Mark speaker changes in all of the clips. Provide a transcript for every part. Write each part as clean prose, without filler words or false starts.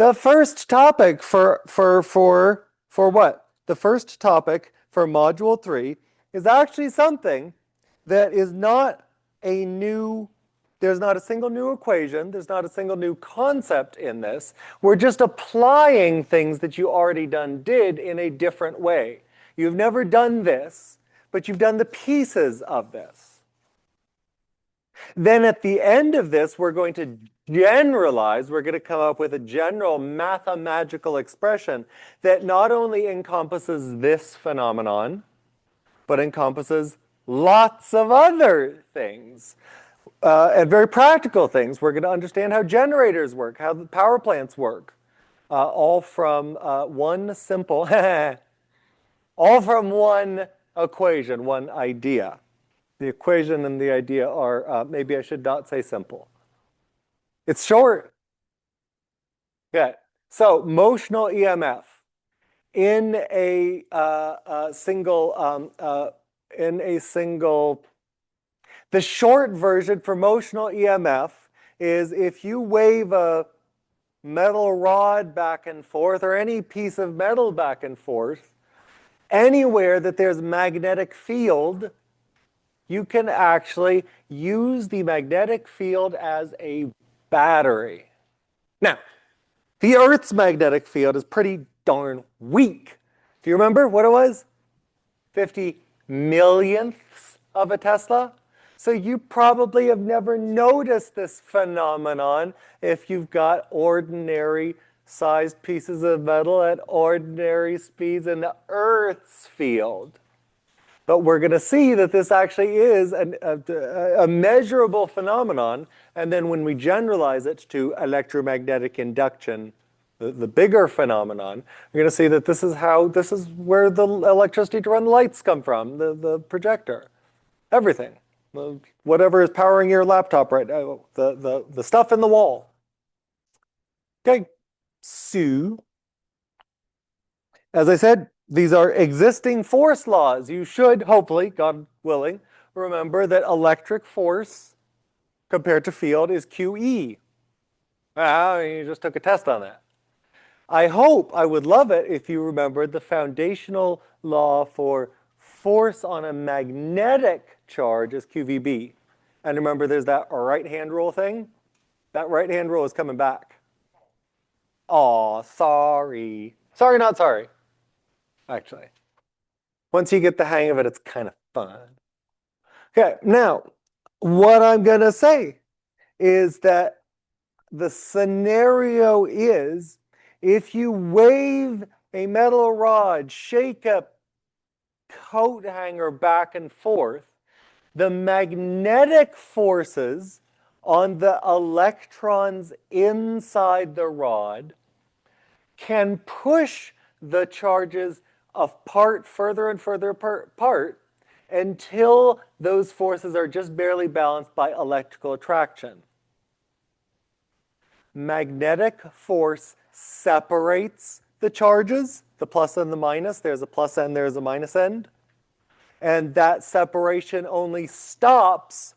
Speaker 1: The first topic for what? The first topic for Module 3 is actually something that is not a new, there's not a single new equation, there's not a single new concept in this. We're just applying things that you already did in a different way. You've never done this, but you've done the pieces of this. Then at the end of this, we're going to generalize, we're going to come up with a general mathematical expression that not only encompasses this phenomenon, but encompasses lots of other things. And very practical things. We're going to understand how generators work, how the power plants work, all from one simple, all from one equation, one idea. The equation and the idea are, maybe I should not say simple. It's short. Okay, so motional EMF in a single, the short version for motional EMF is if you wave a metal rod back and forth or any piece of metal back and forth, anywhere that there's magnetic field, you can actually use the magnetic field as a battery. Now, the Earth's magnetic field is pretty darn weak. Do you remember what it was? 50 millionths of a Tesla? So you probably have never noticed this phenomenon if you've got ordinary sized pieces of metal at ordinary speeds in the Earth's field. But we're going to see that this actually is a measurable phenomenon, and then when we generalize it to electromagnetic induction, the bigger phenomenon, we're going to see that this is where the electricity to run the lights come from, the projector, everything. Whatever is powering your laptop right now, the stuff in the wall. Okay, so, as I said, these are existing force laws. You should, hopefully, God willing, remember that electric force compared to field is QE. You just took a test on that. I would love it if you remembered the foundational law for force on a magnetic charge is QVB. And remember, there's that right-hand rule thing. That right-hand rule is coming back. Aw, sorry. Sorry, not sorry. Actually, once you get the hang of it, it's kind of fun. Okay, now, what I'm going to say is that the scenario is if you wave a metal rod, shake a coat hanger back and forth, the magnetic forces on the electrons inside the rod can push the charges apart further and further apart until those forces are just barely balanced by electrical attraction. Magnetic force separates the charges, the plus and the minus. There's a plus end, there's a minus end. And that separation only stops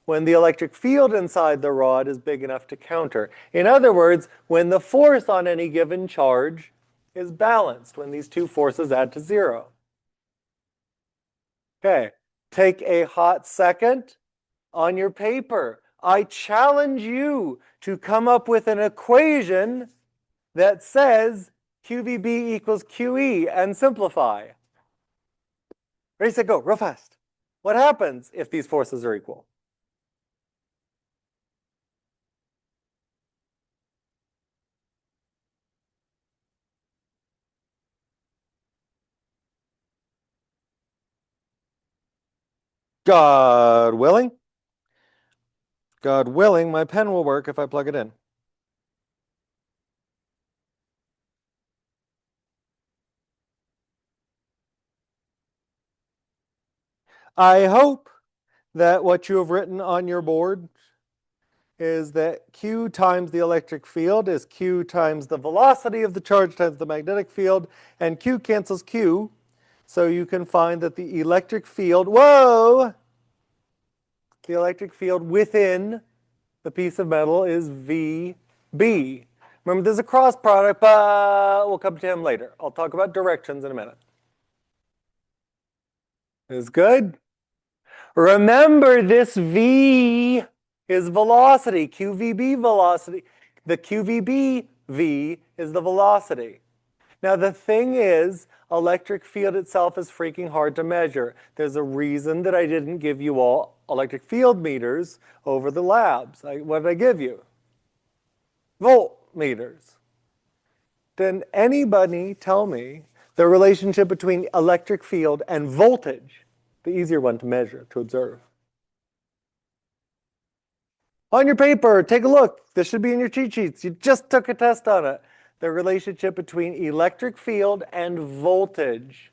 Speaker 1: when the electric field inside the rod is big enough to counter. In other words, when the force on any given charge is balanced, when these two forces add to zero. Okay, take a hot second on your paper. I challenge you to come up with an equation that says QVB equals QE and simplify. Ready, set, go, real fast. What happens if these forces are equal? God willing. God willing, my pen will work if I plug it in. I hope that what you have written on your board is that Q times the electric field is Q times the velocity of the charge times the magnetic field, and Q cancels Q, so you can find that the electric field, the electric field within the piece of metal is VB. Remember, there's a cross product, but we'll come to him later. I'll talk about directions in a minute. Is good? Remember, this V is velocity, QVB velocity. The QVB V is the velocity. Now, the thing is, electric field itself is freaking hard to measure. There's a reason that I didn't give you all electric field meters over the labs. What did I give you? Voltmeters. Can anybody tell me the relationship between electric field and voltage? The easier one to measure, to observe. On your paper, take a look. This should be in your cheat sheets. You just took a test on it. The relationship between electric field and voltage.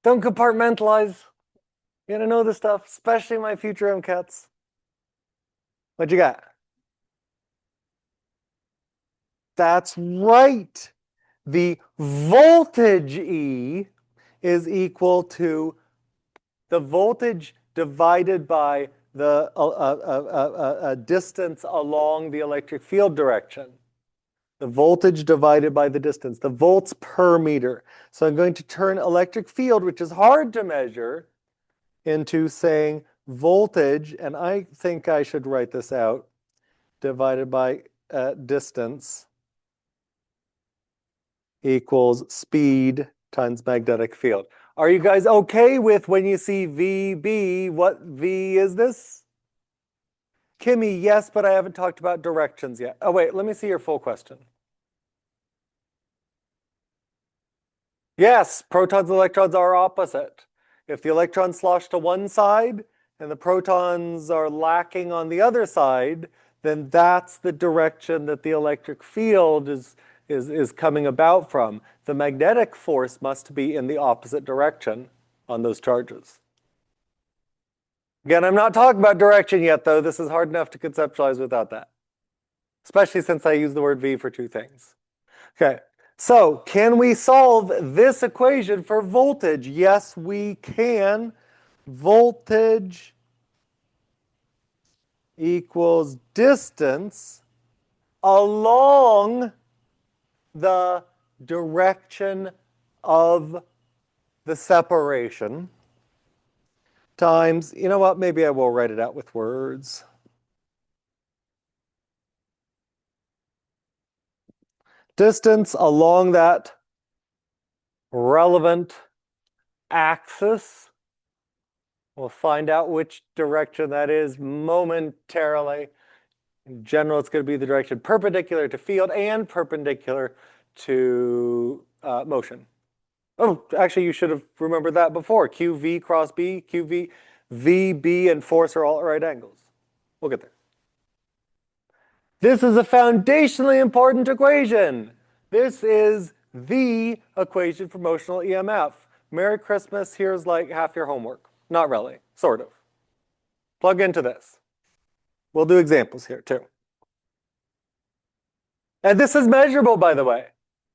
Speaker 1: Don't compartmentalize. You gotta know this stuff, especially my future MCATs. What you got? That's right. The voltage E is equal to the voltage divided by the distance along the electric field direction. The voltage divided by the distance, the volts per meter. So I'm going to turn electric field, which is hard to measure, into saying voltage, and I think I should write this out, divided by distance equals speed times magnetic field. Are you guys okay with when you see VB, what V is this? Kimmy, yes, but I haven't talked about directions yet. Oh, wait, let me see your full question. Yes, protons and electrons are opposite. If the electrons slosh to one side and the protons are lacking on the other side, then that's the direction that the electric field is coming about from. The magnetic force must be in the opposite direction on those charges. Again, I'm not talking about direction yet, though. This is hard enough to conceptualize without that, especially since I use the word V for two things. Okay, so can we solve this equation for voltage? Yes, we can. Voltage equals distance along the direction of the separation times, you know what, maybe I will write it out with words. Distance along that relevant axis. We'll find out which direction that is momentarily. In general, it's going to be the direction perpendicular to field and perpendicular to motion. Oh, actually, you should have remembered that before. QV cross B, QV, VB, and force are all at right angles. We'll get there. This is a foundationally important equation. This is the equation for motional EMF. Merry Christmas, here's like half your homework. Not really, sort of. Plug into this. We'll do examples here too. And this is measurable, by the way.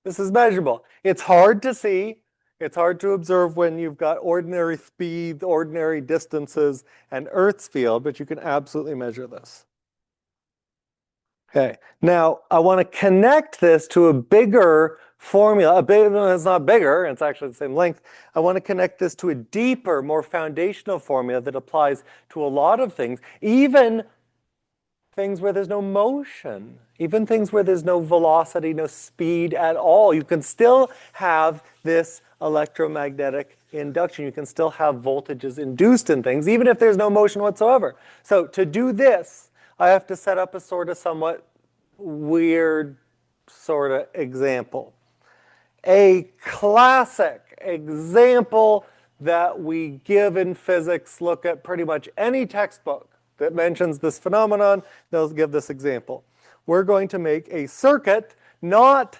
Speaker 1: This is measurable. It's hard to see. It's hard to observe when you've got ordinary speeds, ordinary distances, and Earth's field, but you can absolutely measure this. Okay, now I want to connect this to a bigger formula. It's not bigger, it's actually the same length. I want to connect this to a deeper, more foundational formula that applies to a lot of things, even things where there's no motion, even things where there's no velocity, no speed at all. You can still have this electromagnetic induction. You can still have voltages induced in things, even if there's no motion whatsoever. So to do this, I have to set up a sort of somewhat weird sort of example. A classic example that we give in physics, look at pretty much any textbook that mentions this phenomenon, they'll give this example. We're going to make a circuit, not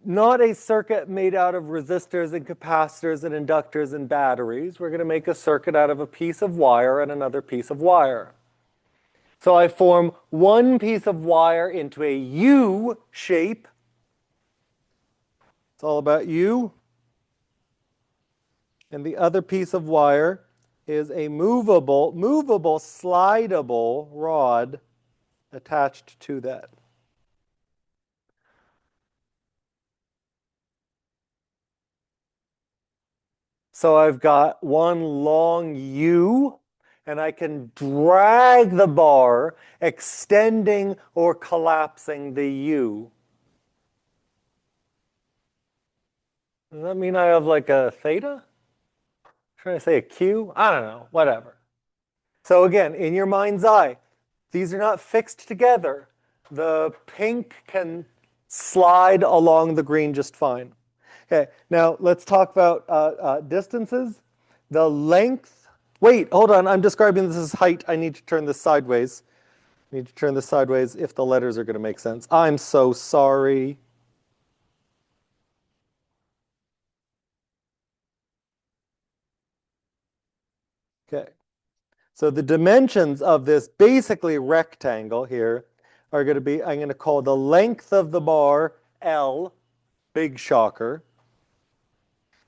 Speaker 1: not a circuit made out of resistors and capacitors and inductors and batteries. We're going to make a circuit out of a piece of wire and another piece of wire. So I form one piece of wire into a U shape. It's all about U. And the other piece of wire is a movable, slidable rod attached to that. So I've got one long U, and I can drag the bar, extending or collapsing the U. Does that mean I have like a theta? Trying to say a Q? I don't know, whatever. So again, in your mind's eye, these are not fixed together. The pink can slide along the green just fine. Okay, now let's talk about distances. The length, wait, hold on, I'm describing this as height. I need to turn this sideways. I need to turn this sideways if the letters are going to make sense. I'm so sorry. Okay, so the dimensions of this basically rectangle here are going to be, I'm going to call the length of the bar L, big shocker.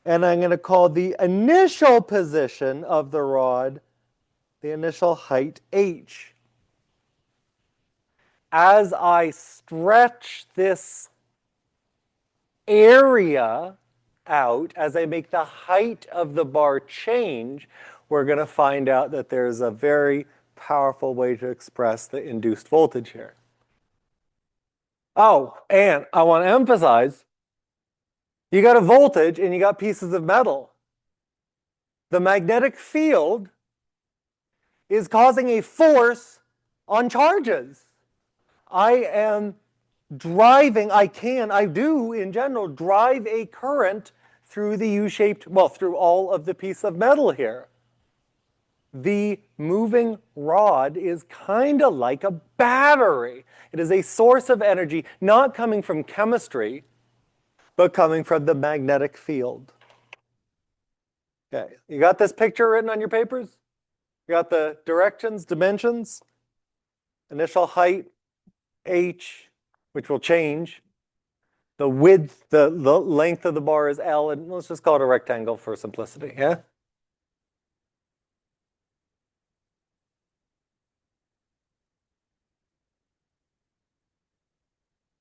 Speaker 1: And I'm going to call the initial position of the rod, the initial height, H. As I stretch this area out, as I make the height of the bar change, we're going to find out that there's a very powerful way to express the induced voltage here. Oh, and I want to emphasize, you got a voltage and you got pieces of metal. The magnetic field is causing a force on charges. I am driving, I do in general, drive a current through the U-shaped, well, through all of the piece of metal here. The moving rod is kind of like a battery. It is a source of energy, not coming from chemistry, but coming from the magnetic field. Okay, you got this picture written on your papers? You got the directions, dimensions, initial height, H, which will change. The width, the length of the bar is L, and let's just call it a rectangle for simplicity, yeah?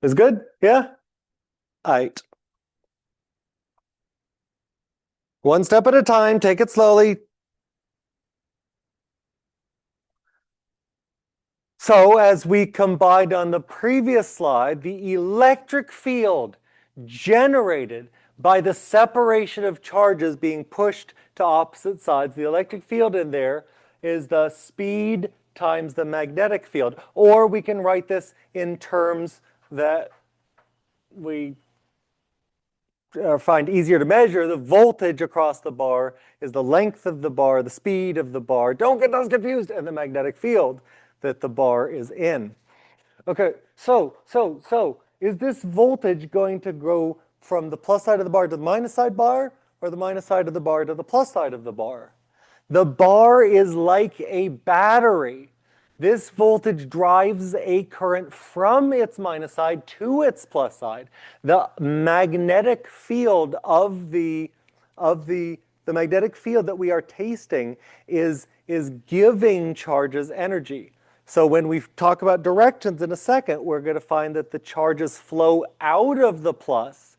Speaker 1: Is good? Yeah? All right. One step at a time, take it slowly. So as we combined on the previous slide, the electric field generated by the separation of charges being pushed to opposite sides, the electric field in there is the speed times the magnetic field. Or we can write this in terms that we find easier to measure. The voltage across the bar is the length of the bar, the speed of the bar. Don't get those confused. And the magnetic field that the bar is in. Okay, so is this voltage going to go from the plus side of the bar to the minus side bar, or the minus side of the bar to the plus side of the bar? The bar is like a battery. This voltage drives a current from its minus side to its plus side. The magnetic field of the magnetic field that we are tasting is giving charges energy. So when we talk about directions in a second, we're going to find that the charges flow out of the plus,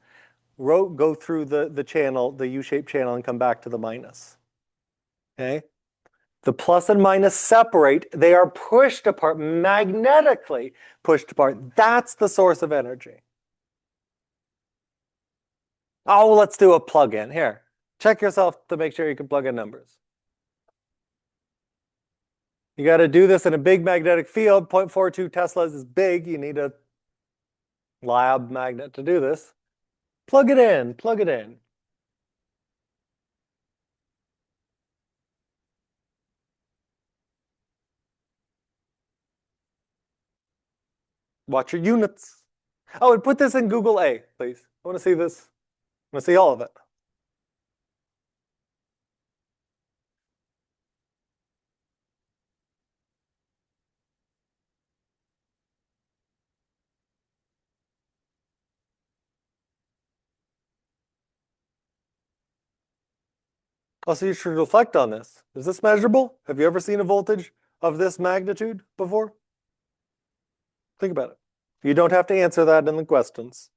Speaker 1: go through the channel, the U-shaped channel, and come back to the minus. Okay? The plus and minus separate. They are pushed apart, magnetically pushed apart. That's the source of energy. Oh, let's do a plug-in. Here, check yourself to make sure you can plug in numbers. You got to do this in a big magnetic field. 0.42 Teslas is big. You need a lab magnet to do this. Plug it in, plug it in. Watch your units. Oh, and put this in Google A, please. I want to see this. I want to see all of it. Also, you should reflect on this. Is this measurable? Have you ever seen a voltage of this magnitude before? Think about it. You don't have to answer that in the questions.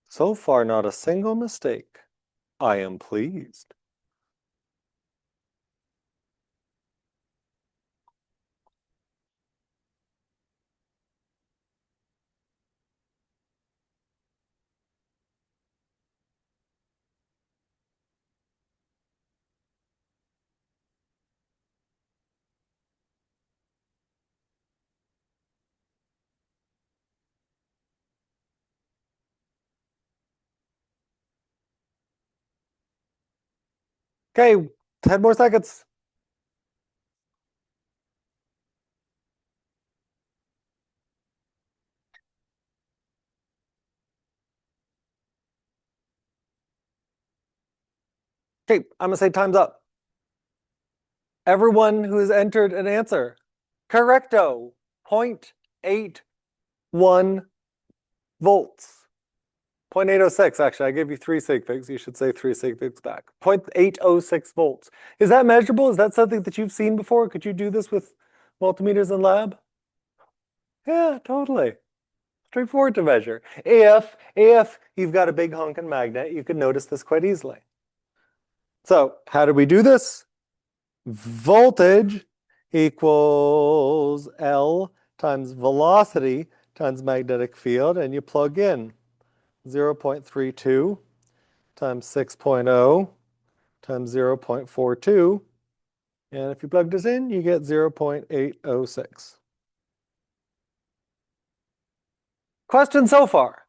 Speaker 1: So far, not a single mistake. I am pleased. Okay, 10 more seconds. Okay, I'm gonna say time's up. Everyone who has entered an answer, correcto, 0.81 volts. 0.806, actually, I gave you 3 sig figs. You should say 3 sig figs back. 0.806 volts. Is that measurable? Is that something that you've seen before? Could you do this with multimeters in lab? Yeah, totally. Straightforward to measure. If you've got a big honking magnet, you can notice this quite easily. So how do we do this? Voltage equals L times velocity times magnetic field, and you plug in 0.32 times 6.0 times 0.42. And if you plug this in, you get 0.806. Question so far?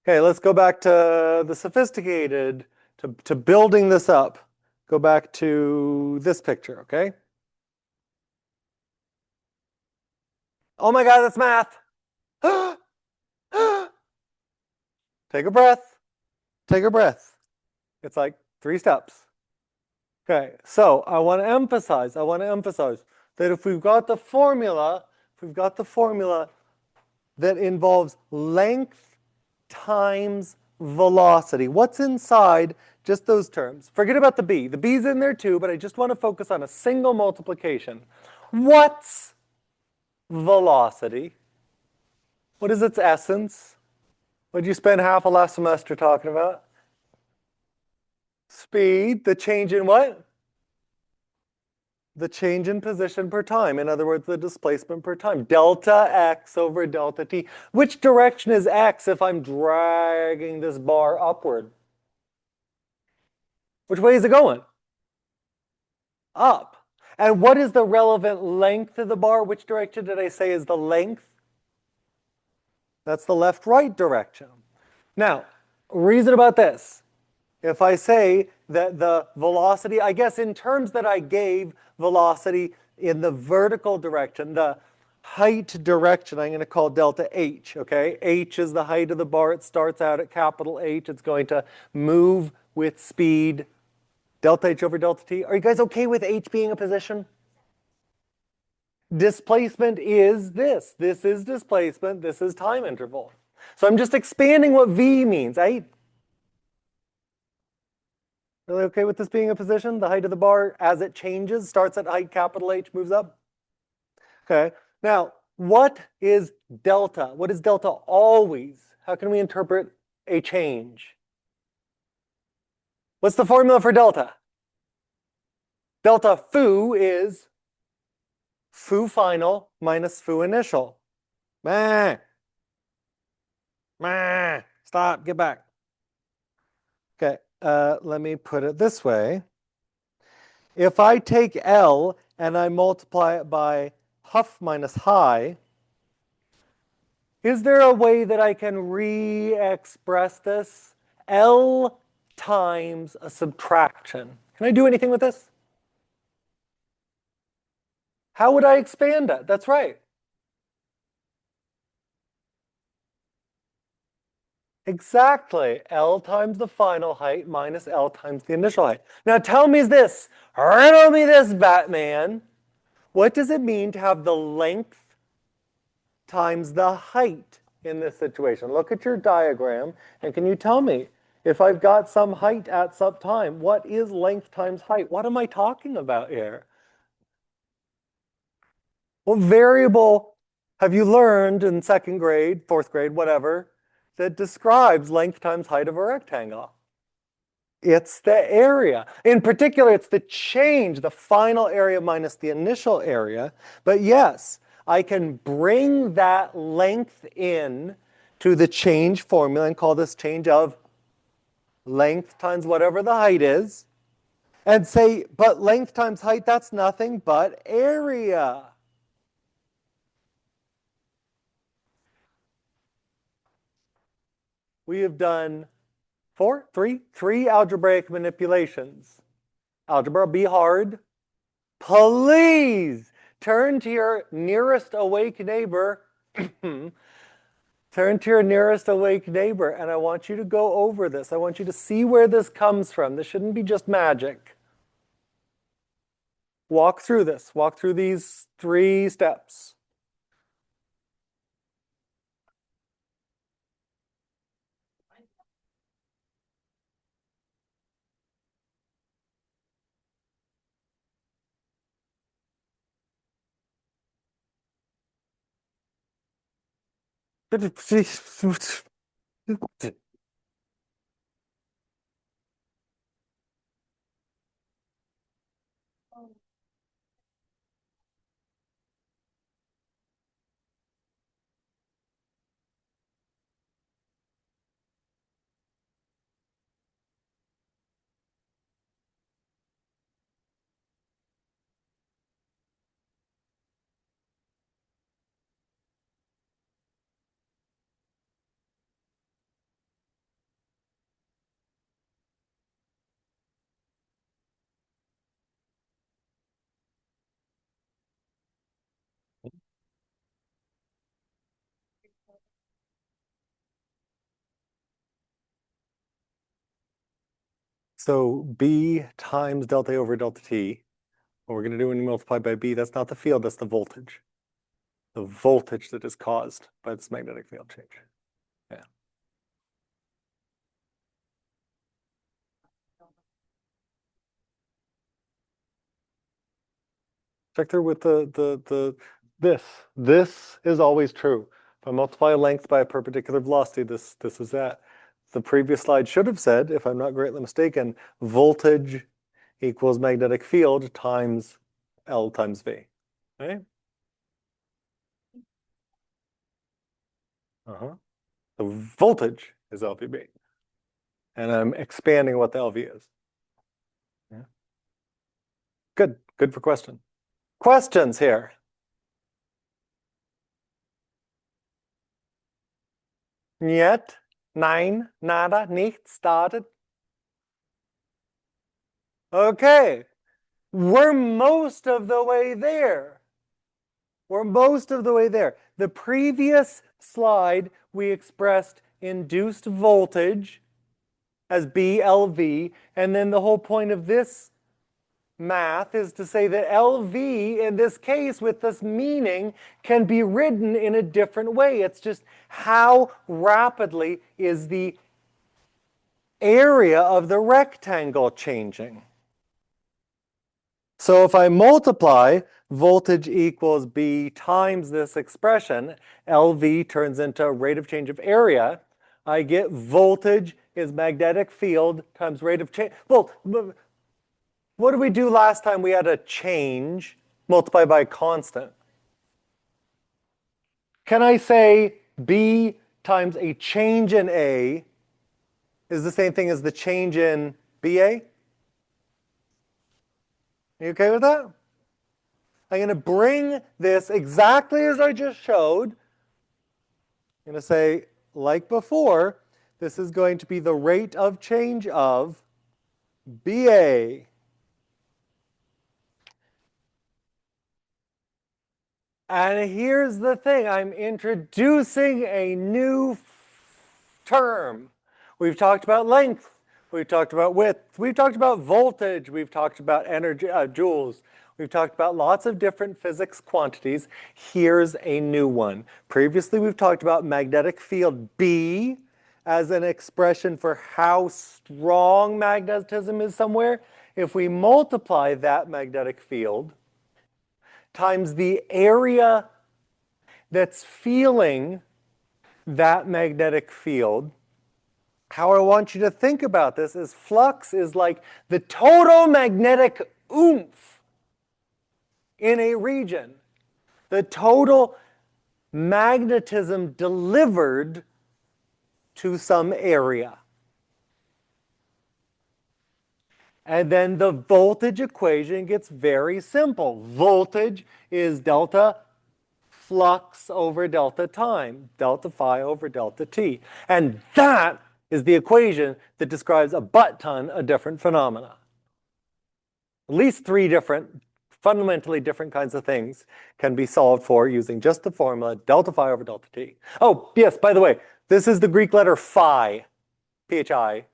Speaker 1: Okay, let's go back to the sophisticated, to building this up. Go back to this picture, okay? Oh my God, that's math. Take a breath. Take a breath. It's like 3 steps. Okay, so I want to emphasize that if we've got the formula, that involves length times velocity. What's inside just those terms? Forget about the b. The b's in there too, but I just want to focus on a single multiplication. What's velocity? What is its essence? What did you spend half of last semester talking about? Speed, the change in what? The change in position per time. In other words, the displacement per time. Delta x over delta t. Which direction is x if I'm dragging this bar upward? Which way is it going? Up. And what is the relevant length of the bar? Which direction did I say is the length? That's the left-right direction. Now, reason about this. If I say that the velocity, I guess in terms that I gave velocity in the vertical direction, the height direction, I'm going to call delta h, okay? H is the height of the bar. It starts out at capital H. It's going to move with speed, delta h over delta t. Are you guys okay with h being a position? Displacement is this. This is displacement. This is time interval. So I'm just expanding what v means. Really okay with this being a position? The height of the bar, as it changes, starts at height capital H, moves up? Okay. Now, what is delta? What is delta always? How can we interpret a change? What's the formula for delta? Delta foo is foo final minus foo initial. Meh. Meh. Stop, get back. Okay, let me put it this way. If I take L and I multiply it by huff minus high, is there a way that I can re-express this? L times a subtraction. Can I do anything with this? How would I expand it? That's right. Exactly. L times the final height minus L times the initial height. Now tell me this. Riddle me this, Batman. What does it mean to have the length times the height in this situation? Look at your diagram, and can you tell me, if I've got some height at some time, what is length times height? What am I talking about here? What variable have you learned in second grade, fourth grade, whatever, that describes length times height of a rectangle? It's the area. In particular, it's the change, the final area minus the initial area. But yes, I can bring that length in to the change formula and call this change of length times whatever the height is, and say, but length times height, that's nothing but area. We have done three algebraic manipulations. Algebra, be hard. Please turn to your nearest awake neighbor. Turn to your nearest awake neighbor, and I want you to go over this. I want you to see where this comes from. This shouldn't be just magic. Walk through this. Walk through these 3 steps. So B times delta A over delta T. What we're going to do when you multiply by B, that's not the field, that's the voltage. The voltage that is caused by this magnetic field change. Yeah. Check there with this. This is always true. If I multiply a length by a perpendicular velocity, this is that. The previous slide should have said, if I'm not greatly mistaken, voltage equals magnetic field times L times V. Right? The voltage is LVB. And I'm expanding what the LV is. Yeah. Good for question. Questions here? Niet, nein, nada, nichts, started. Okay, we're most of the way there. We're most of the way there. The previous slide, we expressed induced voltage as BLV, and then the whole point of this math is to say that LV, in this case, with this meaning, can be written in a different way. It's just how rapidly is the area of the rectangle changing. So if I multiply voltage equals B times this expression, LV turns into rate of change of area, I get voltage is magnetic field times rate of change. Well, What did we do last time? We had a change multiplied by a constant. Can I say B times a change in A is the same thing as the change in BA? Are you okay with that? I'm going to bring this exactly as I just showed. I'm going to say, like before, this is going to be the rate of change of BA. And here's the thing, I'm introducing a new term. We've talked about length, we've talked about width, we've talked about voltage, we've talked about energy, joules. We've talked about lots of different physics quantities. Here's a new one. Previously, we've talked about magnetic field B as an expression for how strong magnetism is somewhere. If we multiply that magnetic field times the area that's feeling that magnetic field, how I want you to think about this is flux is like the total magnetic oomph in a region, the total magnetism delivered to some area. And then the voltage equation gets very simple. Voltage is delta flux over delta time, delta phi over delta t. And that is the equation that describes a butt-ton of different phenomena. At least 3 different, fundamentally different kinds of things can be solved for using just the formula delta phi over delta t. Oh, yes, by the way, this is the Greek letter phi. PHI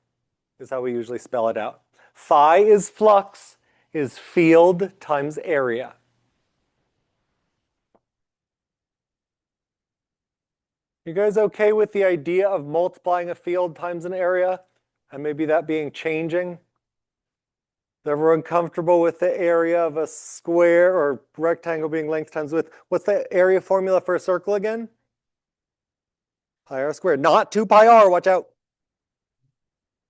Speaker 1: is how we usually spell it out. Phi is flux, is field times area. You guys okay with the idea of multiplying a field times an area? And maybe that being changing? Is everyone comfortable with the area of a square or rectangle being length times width? What's the area formula for a circle again? Pi r squared, not 2 pi r, watch out.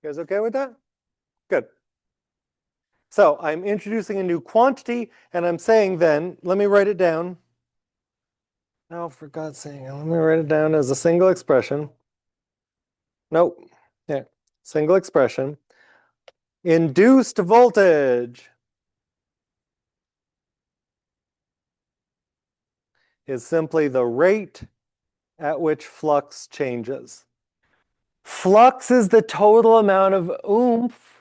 Speaker 1: You guys okay with that? Good. So I'm introducing a new quantity, and I'm saying then, let me write it down. No, for God's sake, let me write it down as a single expression. Nope. Yeah, single expression. Induced voltage is simply the rate at which flux changes. Flux is the total amount of oomph.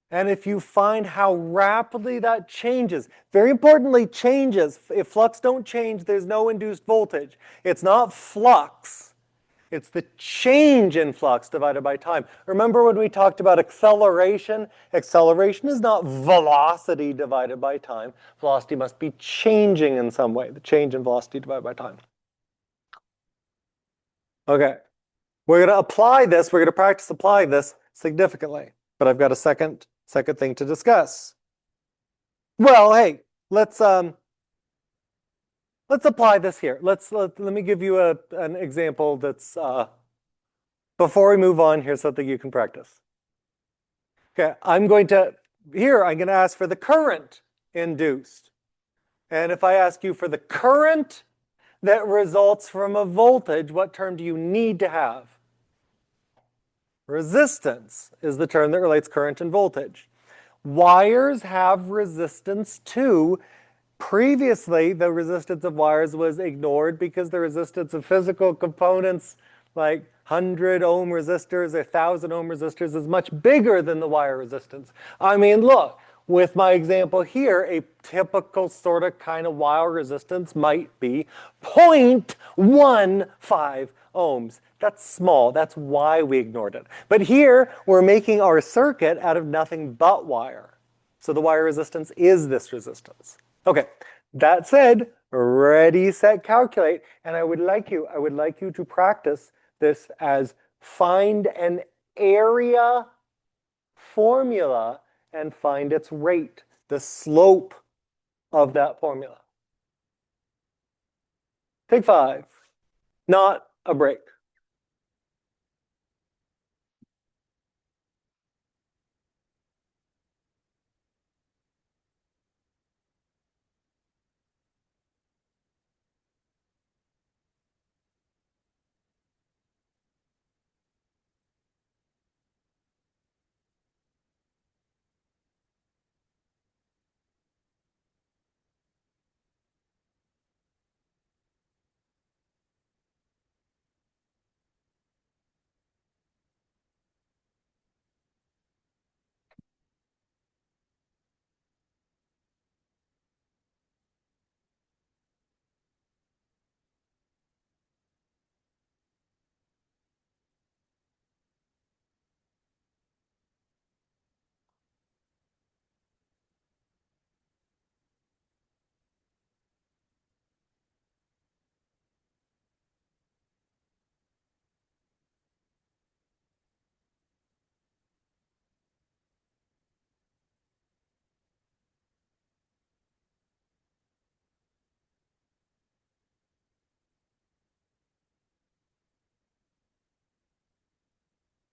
Speaker 1: And if you find how rapidly that changes, very importantly, changes. If flux don't change, there's no induced voltage. It's not flux. It's the change in flux divided by time. Remember when we talked about acceleration? Acceleration is not velocity divided by time. Velocity must be changing in some way. The change in velocity divided by time. Okay. We're going to apply this. We're going to practice applying this significantly. But I've got a second thing to discuss. Well, hey, let's apply this here. Let me give you an example that's before we move on. Here's something you can practice. Okay, I'm going to ask for the current induced. And if I ask you for the current that results from a voltage, what term do you need to have? Resistance is the term that relates current and voltage. Wires have resistance too. Previously, the resistance of wires was ignored because the resistance of physical components like 100 ohm resistors or 1,000 ohm resistors is much bigger than the wire resistance. I mean, look, with my example here, a typical sort of kind of wire resistance might be 0.15 ohms. That's small. That's why we ignored it. But here, we're making our circuit out of nothing but wire. So the wire resistance is this resistance. Okay, that said, ready, set, calculate. And I would like you to practice this as find an area formula and find its rate, the slope of that formula. Take 5, not a break.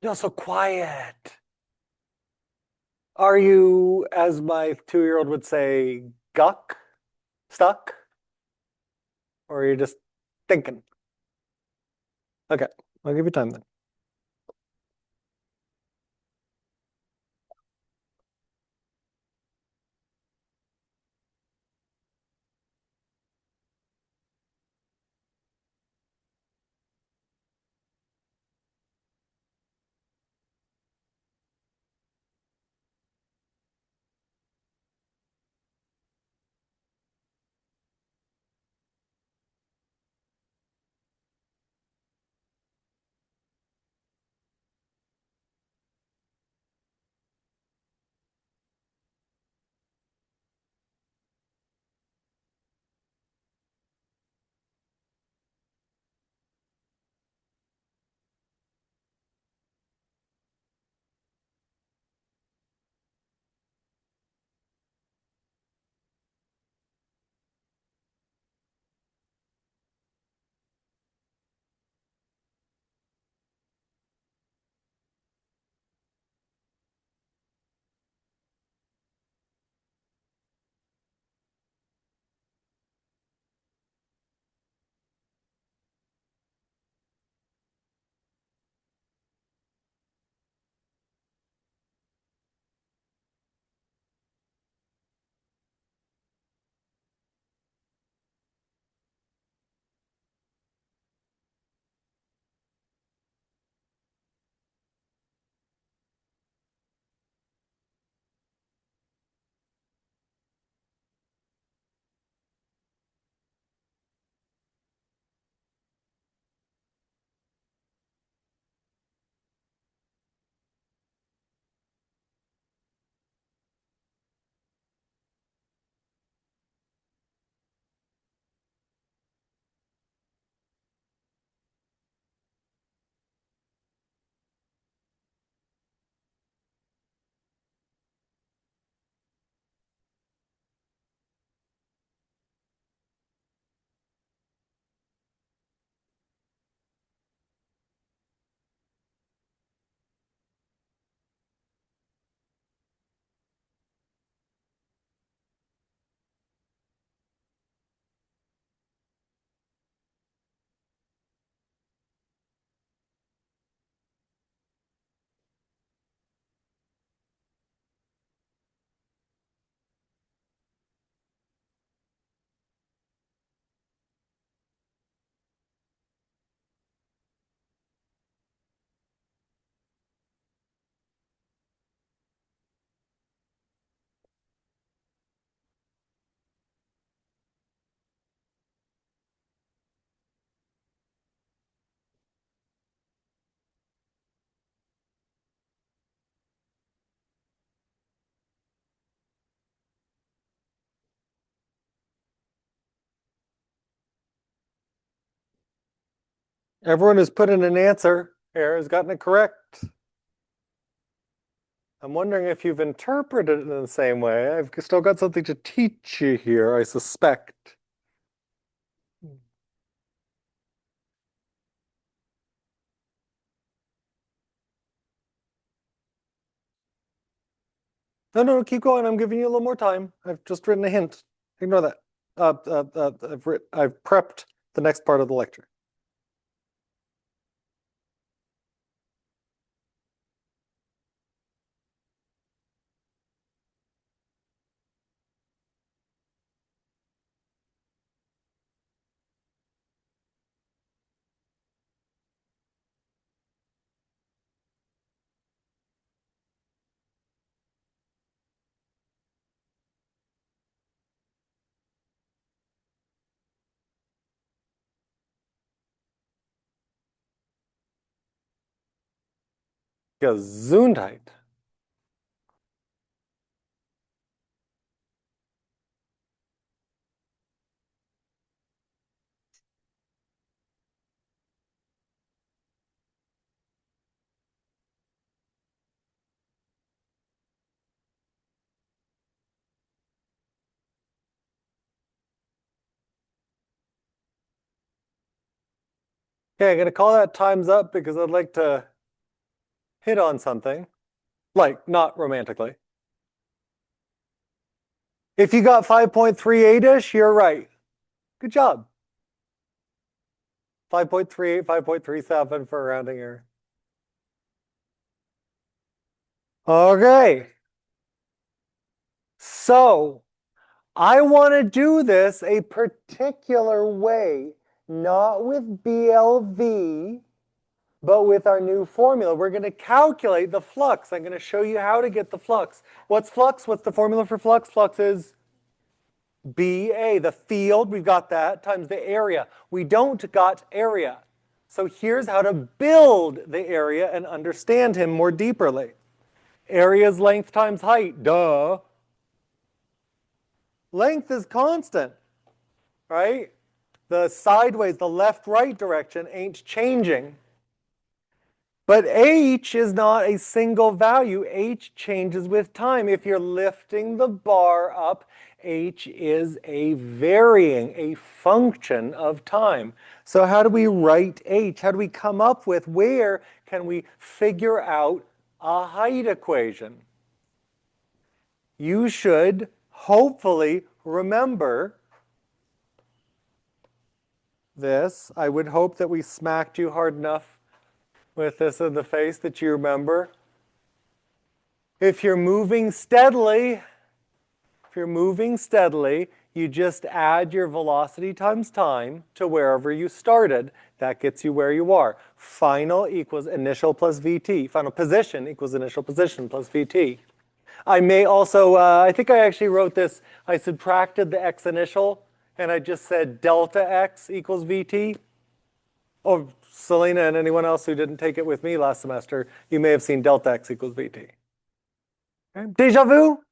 Speaker 1: You're so quiet. Are you, as my 2-year-old would say, guck? Stuck? Or are you just thinking? Okay, I'll give you time then. Everyone who's put in an answer here has gotten it correct. I'm wondering if you've interpreted it in the same way. I've still got something to teach you here, I suspect. No, no, keep going. I'm giving you a little more time. I've just written a hint. Ignore that. I've prepped the next part of the lecture. Gesundheit. Okay, I'm gonna call that time's up because I'd like to hit on something. Like, not romantically. If you got 5.38-ish, you're right. Good job. 5.38, 5.37 for a rounding error. Okay. So, I want to do this a particular way, not with BLV, but with our new formula. We're going to calculate the flux. I'm going to show you how to get the flux. What's flux? What's the formula for flux? Flux is BA, the field, we've got that, times the area. We don't got area. So here's how to build the area and understand him more deeply. Area is length times height, duh. Length is constant, right? The sideways, the left-right direction ain't changing. But h is not a single value. H changes with time. If you're lifting the bar up, h is a varying, a function of time. So how do we write h? How do we come up with, where can we figure out a height equation? You should hopefully remember this. I would hope that we smacked you hard enough with this in the face that you remember. If you're moving steadily, you just add your velocity times time to wherever you started. That gets you where you are. Final equals initial plus VT. Final position equals initial position plus VT. I may also, I think I actually wrote this, I subtracted the x initial, and I just said delta x equals VT. Oh, Selena and anyone else who didn't take it with me last semester, you may have seen delta x equals VT. Okay. Deja vu?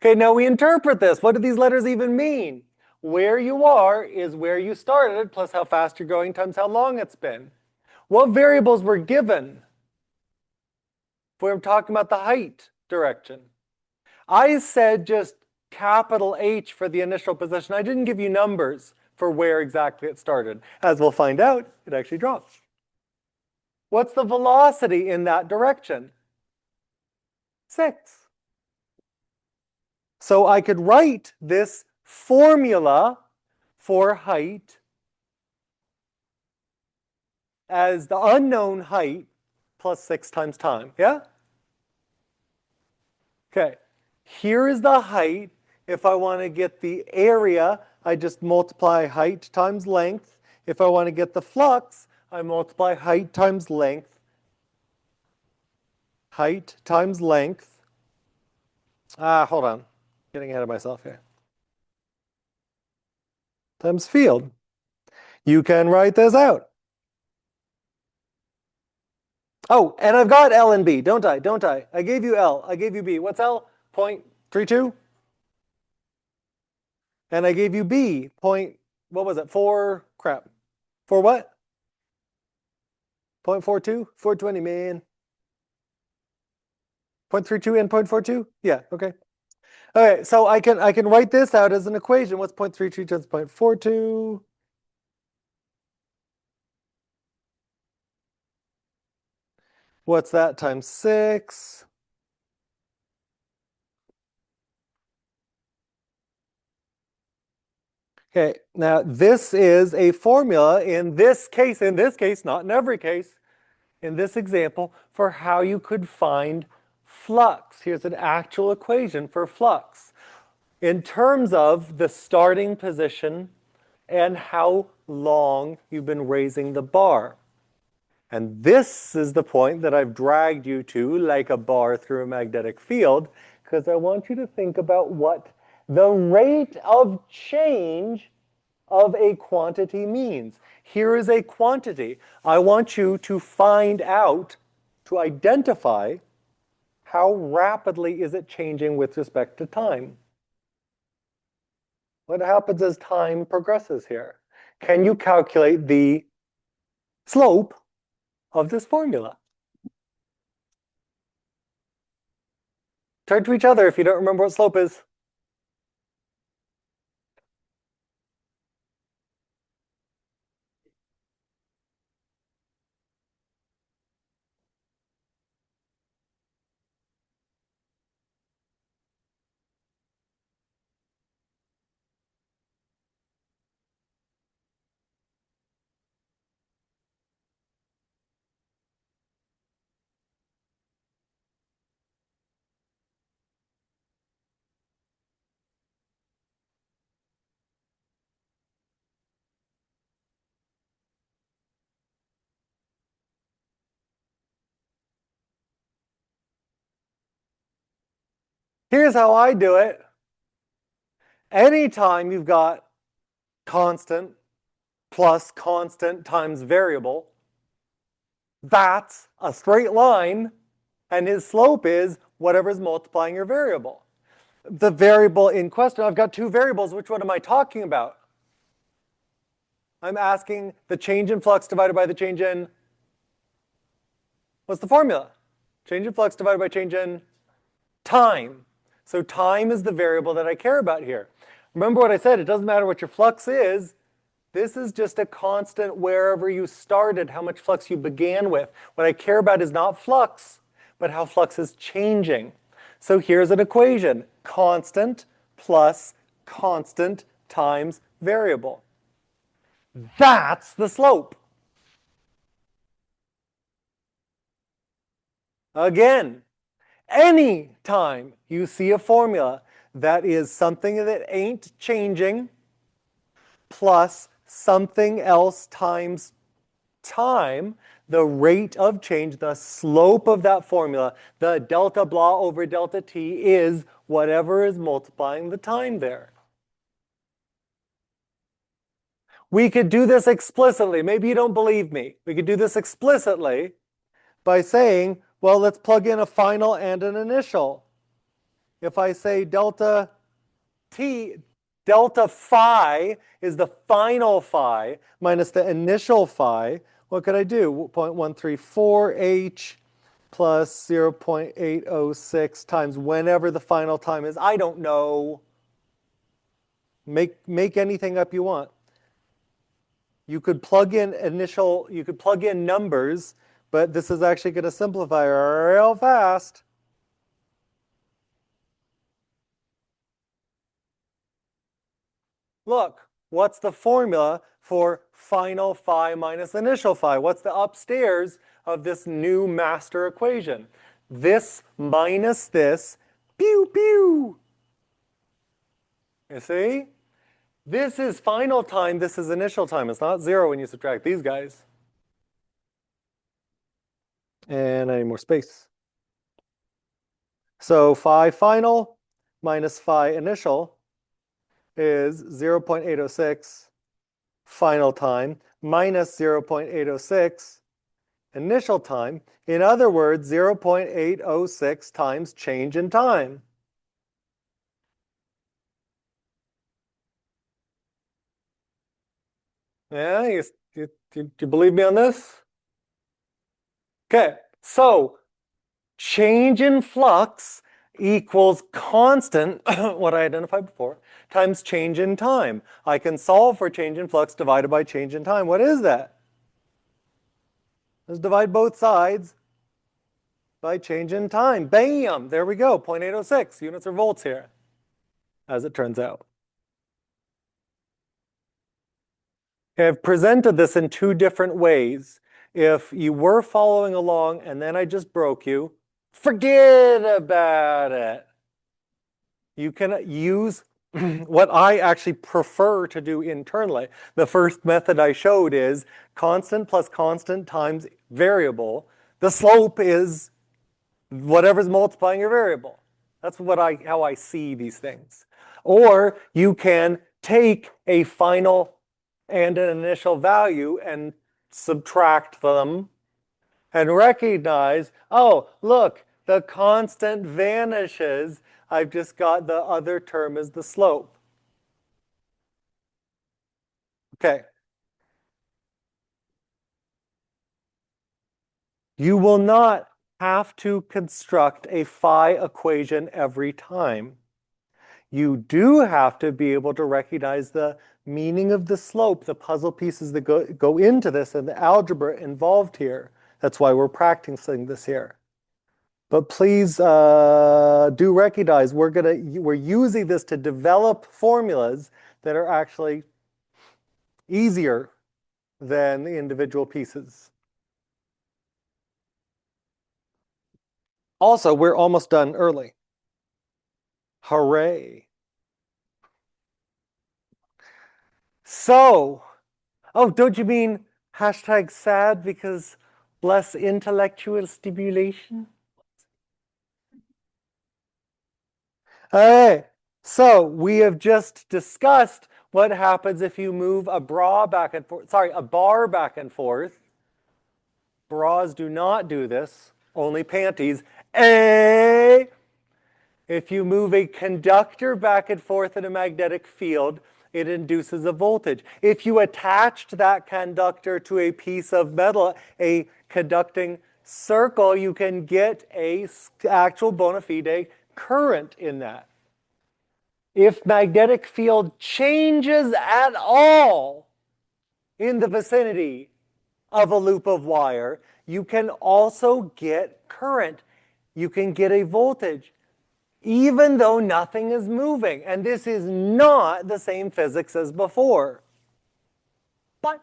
Speaker 1: Okay, now we interpret this. What do these letters even mean? Where you are is where you started, plus how fast you're going times how long it's been. What variables were given? If we're talking about the height direction. I said just capital H for the initial position. I didn't give you numbers for where exactly it started. As we'll find out, it actually drops. What's the velocity in that direction? 6. So I could write this formula for height as the unknown height plus 6 times time. Yeah? Okay. Here is the height. If I want to get the area, I just multiply height times length. If I want to get the flux, I multiply height times length. Height times length. Hold on. Getting ahead of myself here. Times field. You can write this out. Oh, and I've got L and B, don't I? Don't I? I gave you L. I gave you B. What's L? 0.32. And I gave you B. What was it? 4, crap. 4 what? 0.42? 420, man. 0.32 and 0.42? Yeah, okay. Okay, so I can write this out as an equation. What's 0.32 times 0.42? What's that times 6? Okay, now this is a formula in this case, not in every case, in this example, for how you could find flux. Here's an actual equation for flux in terms of the starting position and how long you've been raising the bar. And this is the point that I've dragged you to like a bar through a magnetic field, because I want you to think about what the rate of change of a quantity means. Here is a quantity. I want you to find out, to identify how rapidly is it changing with respect to time. What happens as time progresses here? Can you calculate the slope of this formula? Turn to each other if you don't remember what slope is. Here's how I do it. Anytime you've got constant plus constant times variable, that's a straight line, and his slope is whatever's multiplying your variable. The variable in question, I've got two variables. Which one am I talking about? I'm asking the change in flux divided by the change in, what's the formula? Change in flux divided by change in time. So time is the variable that I care about here. Remember what I said, it doesn't matter what your flux is. This is just a constant wherever you started, how much flux you began with. What I care about is not flux, but how flux is changing. So here's an equation, constant plus constant times variable. That's the slope. Again, any time you see a formula that is something that ain't changing plus something else times time, the rate of change, the slope of that formula, the delta blah over delta t is whatever is multiplying the time there. We could do this explicitly. Maybe you don't believe me. We could do this explicitly by saying, well, let's plug in a final and an initial. If I say delta t, delta phi is the final phi minus the initial phi, what could I do? 0.134h plus 0.806 times whenever the final time is. I don't know. Make anything up you want. You could plug in numbers, but this is actually going to simplify real fast. Look, what's the formula for final phi minus initial phi? What's the upstairs of this new master equation? This minus this, pew, pew. You see? This is final time, this is initial time. It's not zero when you subtract these guys. And I need more space. So phi final minus phi initial is 0.806 final time minus 0.806 initial time. In other words, 0.806 times change in time. Yeah, you believe me on this? Okay, so change in flux equals constant, what I identified before, times change in time. I can solve for change in flux divided by change in time. What is that? Let's divide both sides by change in time. Bam! There we go, 0.806 units or volts here, as it turns out. Okay, I've presented this in two different ways. If you were following along and then I just broke you, forget about it. You can use what I actually prefer to do internally. The first method I showed is constant plus constant times variable. The slope is whatever's multiplying your variable. That's how I see these things. Or you can take a final and an initial value and subtract them and recognize, oh, look, the constant vanishes. I've just got the other term as the slope. Okay. You will not have to construct a phi equation every time. You do have to be able to recognize the meaning of the slope, the puzzle pieces that go into this, and the algebra involved here. That's why we're practicing this here. But please do recognize we're using this to develop formulas that are actually easier than the individual pieces. Also, we're almost done early. Hooray. So, oh, don't you mean hashtag sad because less intellectual stimulation? Okay, so we have just discussed what happens if you move a bra back and forth, sorry, a bar back and forth. Bras do not do this, only panties. If you move a conductor back and forth in a magnetic field, it induces a voltage. If you attached that conductor to a piece of metal, a conducting circle, you can get a actual bona fide current in that. If magnetic field changes at all in the vicinity of a loop of wire, you can also get current. You can get a voltage, even though nothing is moving. And this is not the same physics as before. But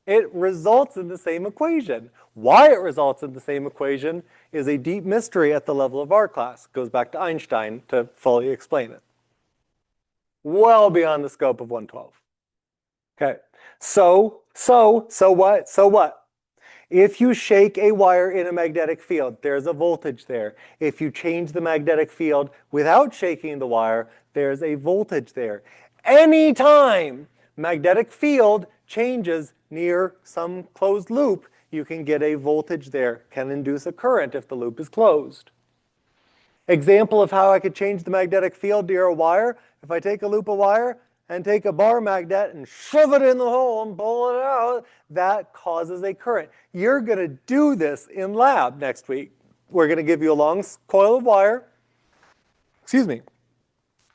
Speaker 1: it results in the same equation. Why it results in the same equation is a deep mystery at the level of our class. It goes back to Einstein to fully explain it. Well beyond the scope of 112. Okay, so what? So what? If you shake a wire in a magnetic field, there's a voltage there. If you change the magnetic field without shaking the wire, there's a voltage there. Anytime magnetic field changes near some closed loop, you can get a voltage there, can induce a current if the loop is closed. Example of how I could change the magnetic field near a wire. If I take a loop of wire and take a bar magnet and shove it in the hole and pull it out, that causes a current. You're going to do this in lab next week. We're going to give you a long coil of wire. Excuse me.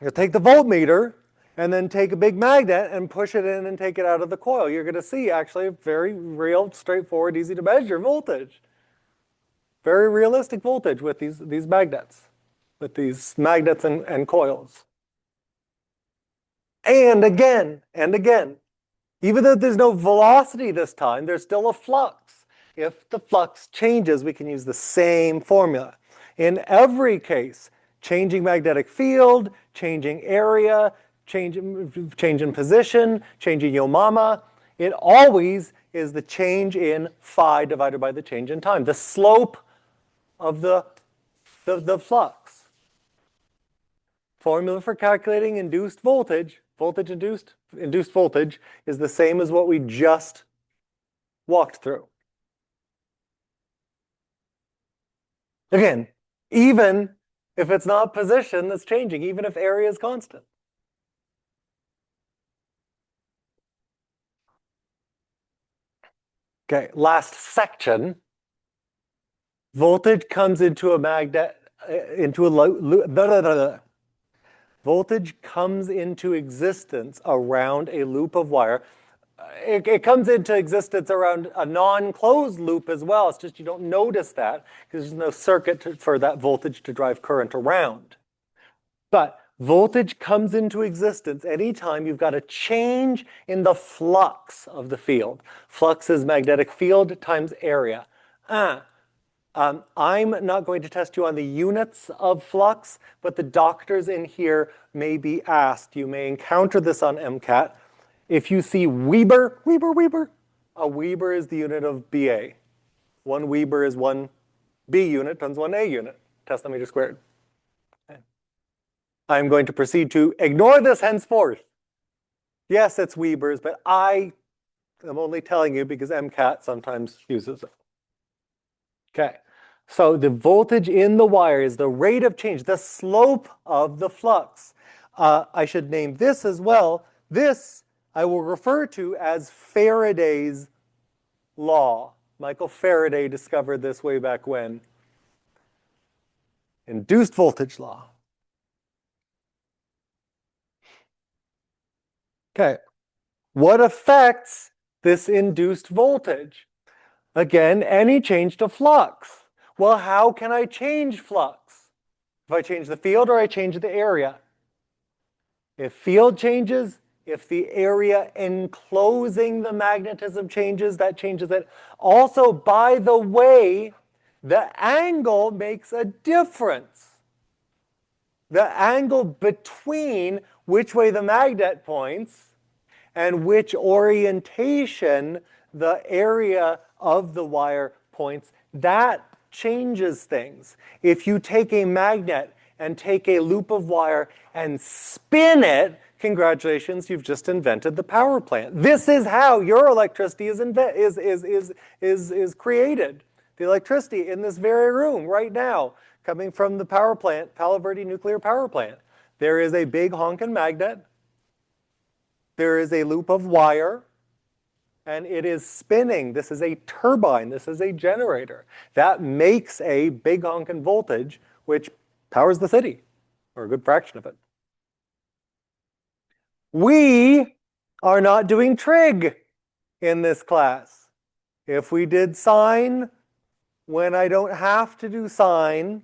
Speaker 1: You'll take the voltmeter and then take a big magnet and push it in and take it out of the coil. You're going to see actually a very real, straightforward, easy to measure voltage. Very realistic voltage with these magnets. With these magnets and coils. And again, even though there's no velocity this time, there's still a flux. If the flux changes, we can use the same formula. In every case, changing magnetic field, changing area, change in position, changing your mama, it always is the change in phi divided by the change in time, the slope of the flux. Formula for calculating induced voltage, induced voltage, is the same as what we just walked through. Again, even if it's not position that's changing, even if area is constant. Okay, last section. Voltage comes into a magnet, voltage comes into existence around a loop of wire. It comes into existence around a non-closed loop as well. It's just you don't notice that because there's no circuit for that voltage to drive current around. But voltage comes into existence anytime you've got a change in the flux of the field. Flux is magnetic field times area. I'm not going to test you on the units of flux, but the doctors in here may be asked. You may encounter this on MCAT. If you see Weber, a Weber is the unit of BA. 1 Weber is 1 B unit times 1 A unit. Test the meter squared. Okay. I'm going to proceed to ignore this henceforth. Yes, it's Weber's, but I am only telling you because MCAT sometimes uses it. Okay, so the voltage in the wire is the rate of change, the slope of the flux. I should name this as well. This I will refer to as Faraday's law. Michael Faraday discovered this way back when. Induced voltage law. Okay, what affects this induced voltage? Again, any change to flux. Well, how can I change flux? If I change the field or I change the area? If field changes, if the area enclosing the magnetism changes, that changes it. Also, by the way, the angle makes a difference. The angle between which way the magnet points and which orientation the area of the wire points, that changes things. If you take a magnet and take a loop of wire and spin it, congratulations, you've just invented the power plant. This is how your electricity is created. The electricity in this very room right now, coming from the power plant, Palo Verde nuclear power plant. There is a big honking magnet. There is a loop of wire. And it is spinning. This is a turbine. This is a generator. That makes a big honking voltage, which powers the city, or a good fraction of it. We are not doing trig in this class. If we did sine when I don't have to do sine,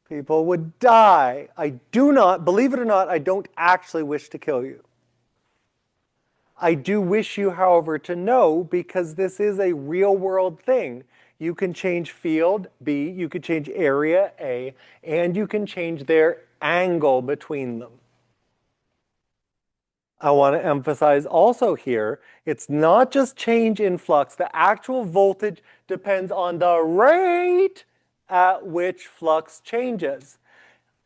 Speaker 1: people would die. I do not, believe it or not, I don't actually wish to kill you. I do wish you, however, to know, because this is a real world thing. You can change field, B, you can change area, A, and you can change their angle between them. I want to emphasize also here, it's not just change in flux. The actual voltage depends on the rate at which flux changes.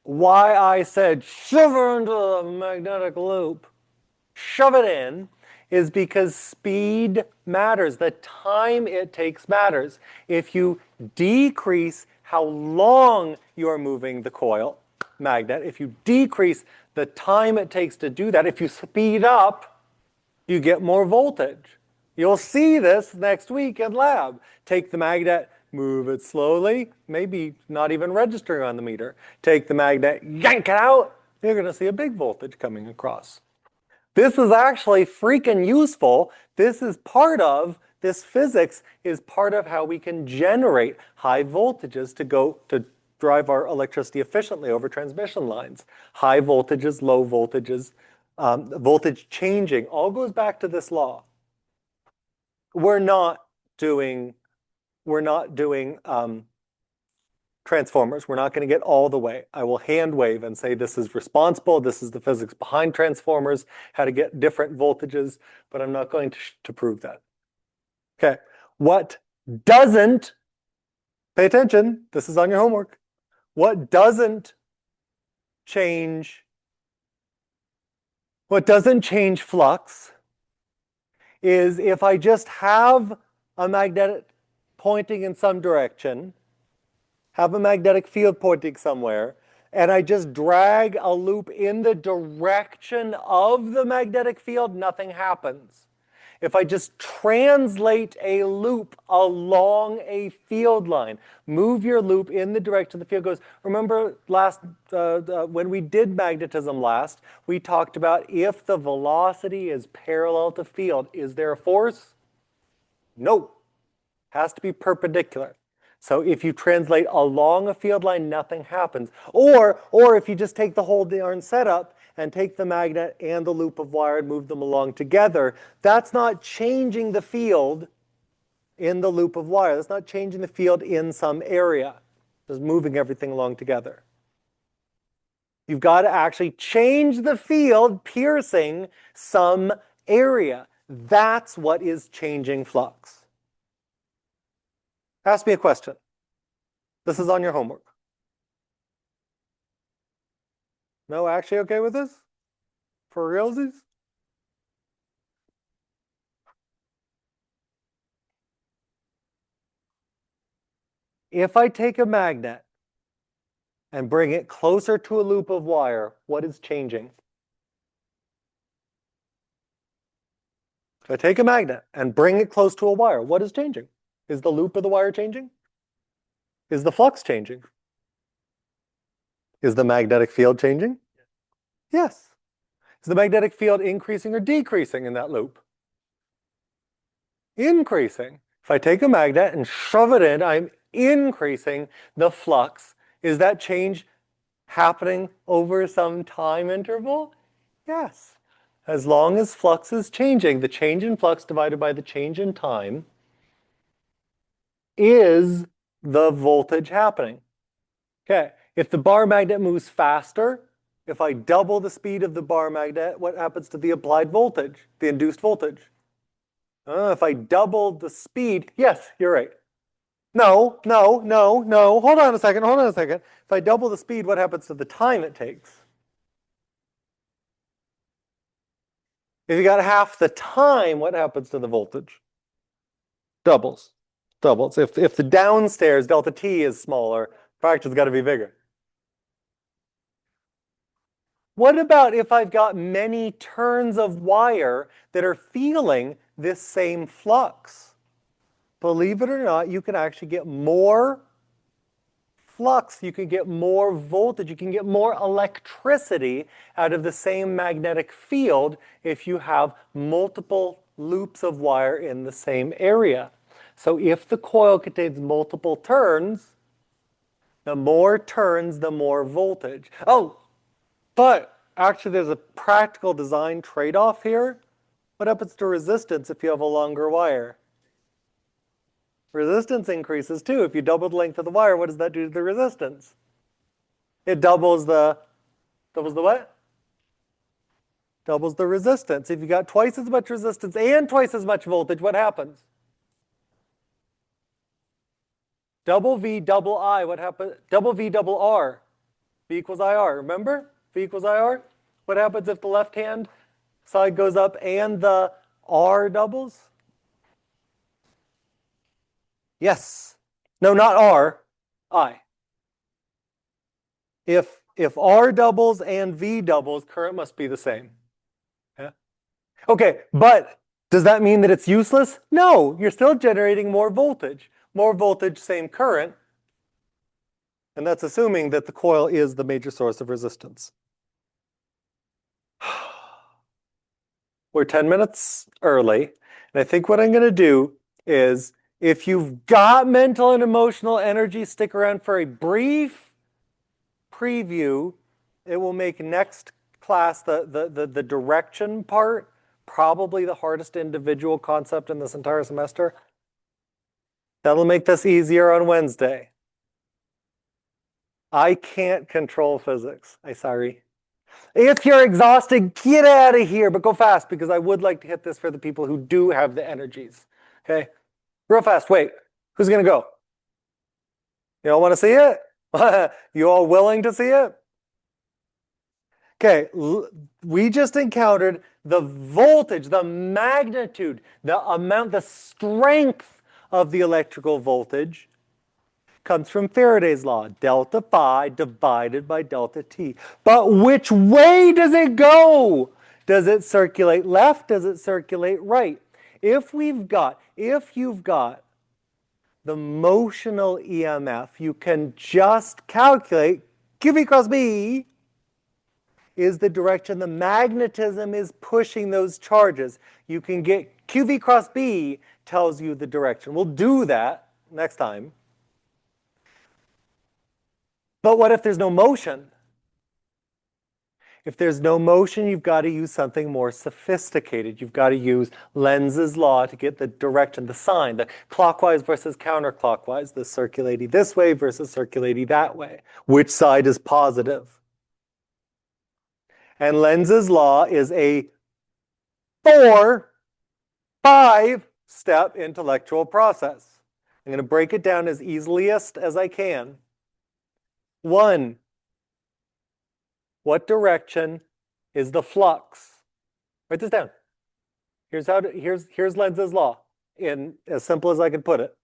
Speaker 1: Why I said shove her into the magnetic loop, shove it in, is because speed matters. The time it takes matters. If you decrease how long you are moving the coil magnet, if you decrease the time it takes to do that, if you speed up, you get more voltage. You'll see this next week in lab. Take the magnet, move it slowly, maybe not even registering on the meter. Take the magnet, yank it out, you're going to see a big voltage coming across. This is actually freaking useful. This physics is part of how we can generate high voltages to drive our electricity efficiently over transmission lines. High voltages, low voltages, voltage changing, all goes back to this law. We're not doing transformers. We're not going to get all the way. I will hand wave and say this is responsible. This is the physics behind transformers, how to get different voltages, but I'm not going to prove that. Okay, what doesn't, pay attention, this is on your homework. What doesn't change flux is if I just have a magnetic pointing in some direction, have a magnetic field pointing somewhere, and I just drag a loop in the direction of the magnetic field, nothing happens. If I just translate a loop along a field line, move your loop in the direction the field goes. Remember when we did magnetism last, we talked about if the velocity is parallel to field, is there a force? No. Has to be perpendicular. So if you translate along a field line, nothing happens. Or if you just take the whole darn setup and take the magnet and the loop of wire and move them along together, that's not changing the field in the loop of wire. That's not changing the field in some area. Just moving everything along together. You've got to actually change the field piercing some area. That's what is changing flux. Ask me a question. This is on your homework. No, actually okay with this? For realsies? If I take a magnet and bring it closer to a loop of wire, what is changing? If I take a magnet and bring it close to a wire, what is changing? Is the loop of the wire changing? Is the flux changing? Is the magnetic field changing? Yes. Is the magnetic field increasing or decreasing in that loop? Increasing. If I take a magnet and shove it in, I'm increasing the flux. Is that change happening over some time interval? Yes. As long as flux is changing, the change in flux divided by the change in time is the voltage happening. Okay, if the bar magnet moves faster, if I double the speed of the bar magnet, what happens to the applied voltage, the induced voltage? If I double the speed, yes, you're right. No, no, no, no. Hold on a second, hold on a second. If I double the speed, what happens to the time it takes? If you got half the time, what happens to the voltage? Doubles. Doubles. If the downstairs delta T is smaller, fraction's got to be bigger. What about if I've got many turns of wire that are feeling this same flux? Believe it or not, you can actually get more flux, you can get more voltage, you can get more electricity out of the same magnetic field if you have multiple loops of wire in the same area. So if the coil contains multiple turns, the more turns, the more voltage. Oh, but actually there's a practical design trade-off here. What happens to resistance if you have a longer wire? Resistance increases too. If you double the length of the wire, what does that do to the resistance? It doubles the what? Doubles the resistance. If you got twice as much resistance and twice as much voltage, what happens? Double V, double I, what happens? Double V, double R. V equals IR, remember? V equals IR. What happens if the left-hand side goes up and the R doubles? Yes. No, not R, I. If R doubles and V doubles, current must be the same. Yeah? Okay, but does that mean that it's useless? No, you're still generating more voltage. More voltage, same current. And that's assuming that the coil is the major source of resistance. We're 10 minutes early. And I think what I'm going to do is, if you've got mental and emotional energy, stick around for a brief preview. It will make next class, the direction part, probably the hardest individual concept in this entire semester. That'll make this easier on Wednesday. I can't control physics. I'm sorry. If you're exhausted, get out of here, but go fast because I would like to hit this for the people who do have the energies. Okay? Real fast. Wait. Who's going to go? You all want to see it? You all willing to see it? Okay, we just encountered the voltage, the magnitude, the amount, the strength of the electrical voltage comes from Faraday's law, delta phi divided by delta T. But which way does it go? Does it circulate left? Does it circulate right? If you've got the motional EMF, you can just calculate QV cross B is the direction the magnetism is pushing those charges. You can get QV cross B tells you the direction. We'll do that next time. But what if there's no motion? If there's no motion, you've got to use something more sophisticated. You've got to use Lenz's law to get the direction, the sign, the clockwise versus counterclockwise, the circulating this way versus circulating that way. Which side is positive? And Lenz's law is a 5-step intellectual process. I'm going to break it down as easiest as I can. 1. What direction is the flux? Write this down. Here's Lenz's law in as simple as I can put it.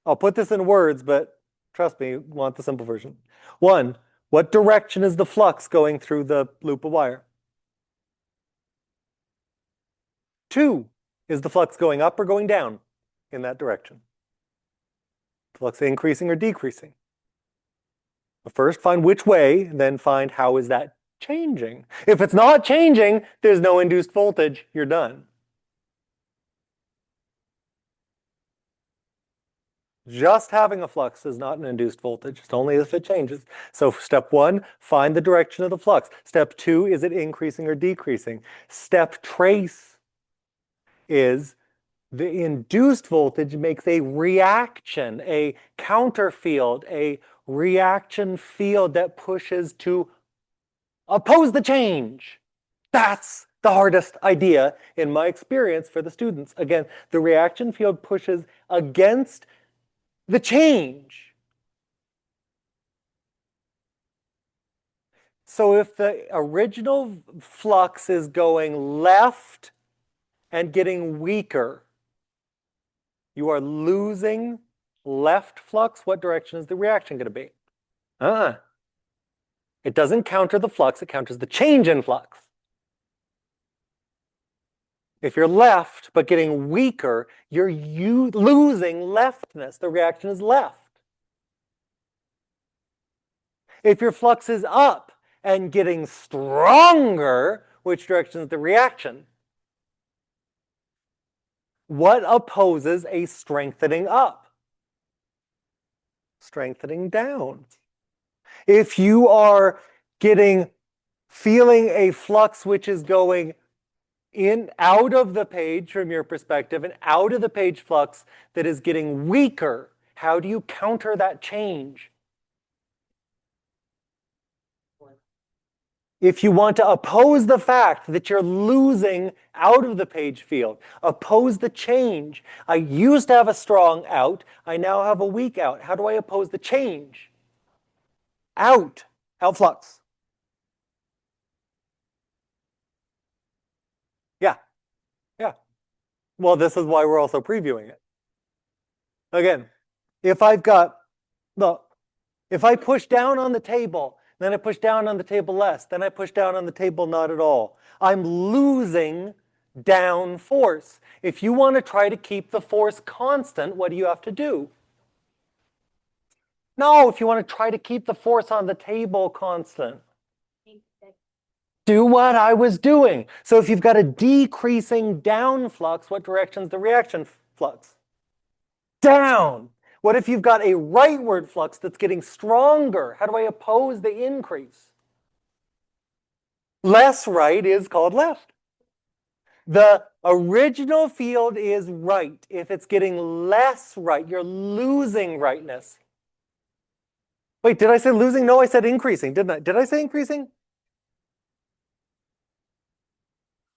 Speaker 1: I'll put this in words, but trust me, you want the simple version. 1. What direction is the flux going through the loop of wire? 2. Is the flux going up or going down in that direction? Flux increasing or decreasing? First, find which way, then find how is that changing. If it's not changing, there's no induced voltage. You're done. Just having a flux is not an induced voltage. It's only if it changes. So step 1, find the direction of the flux. Step 2, is it increasing or decreasing? Step trace is the induced voltage makes a reaction, a counter field, a reaction field that pushes to oppose the change. That's the hardest idea in my experience for the students. Again, the reaction field pushes against the change. So if the original flux is going left and getting weaker, you are losing left flux. What direction is the reaction going to be? It doesn't counter the flux, it counters the change in flux. If you're left but getting weaker, you're losing leftness. The reaction is left. If your flux is up and getting stronger, which direction is the reaction? What opposes a strengthening up? Strengthening down. If you are feeling a flux which is going out of the page from your perspective and out of the page flux that is getting weaker, how do you counter that change? If you want to oppose the fact that you're losing out of the page field, oppose the change. I used to have a strong out, I now have a weak out. How do I oppose the change? Out flux. Yeah. Well, this is why we're also previewing it. Again, if I push down on the table, then I push down on the table less, then I push down on the table not at all, I'm losing down force. If you want to try to keep the force constant, what do you have to do? No, if you want to try to keep the force on the table constant, do what I was doing. So if you've got a decreasing down flux, what direction is the reaction flux? Down. What if you've got a rightward flux that's getting stronger? How do I oppose the increase? Less right is called left. The original field is right. If it's getting less right, you're losing rightness. Wait, did I say losing? No, I said increasing, didn't I? Did I say increasing?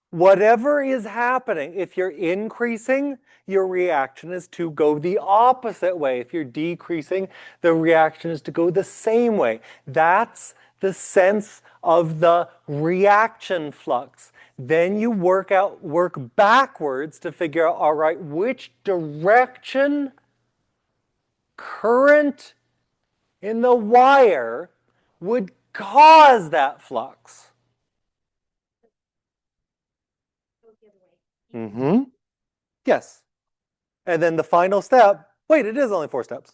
Speaker 1: Whatever is happening, if you're increasing, your reaction is to go the opposite way. If you're decreasing, the reaction is to go the same way. That's the sense of the reaction flux. Then you work backwards to figure out, all right, which direction current in the wire would cause that flux. Yes. And then the final step, wait, it is only 4 steps.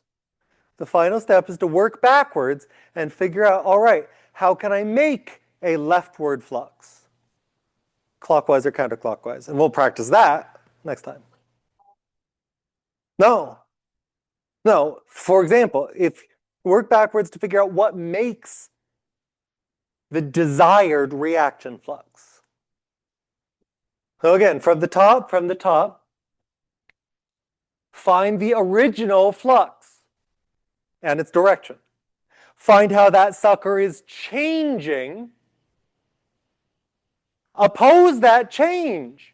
Speaker 1: The final step is to work backwards and figure out, all right, how can I make a leftward flux? Clockwise or counterclockwise. And we'll practice that next time. No. For example, if you work backwards to figure out what makes the desired reaction flux. So again, from the top, find the original flux and its direction. Find how that sucker is changing. Oppose that change.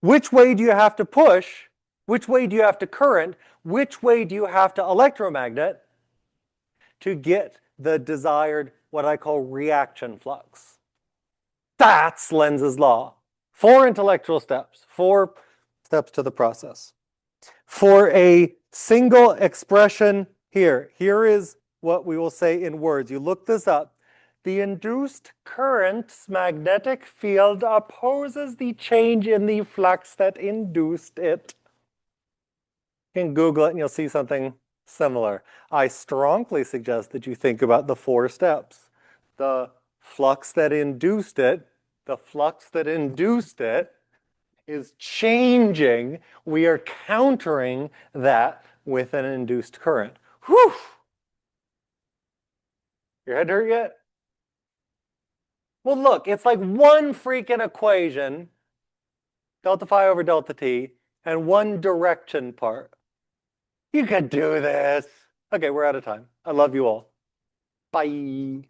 Speaker 1: Which way do you have to push? Which way do you have to current? Which way do you have to electromagnet to get the desired, what I call reaction flux? That's Lenz's law. 4 intellectual steps, 4 steps to the process. For a single expression here is what we will say in words. You look this up. The induced current's magnetic field opposes the change in the flux that induced it. You can Google it and you'll see something similar. I strongly suggest that you think about the 4 steps. The flux that induced it, is changing. We are countering that with an induced current. Whew! Your head hurt yet? Well, look, it's like one freaking equation, delta phi over delta t, and one direction part. You can do this. Okay, we're out of time. I love you all. Bye.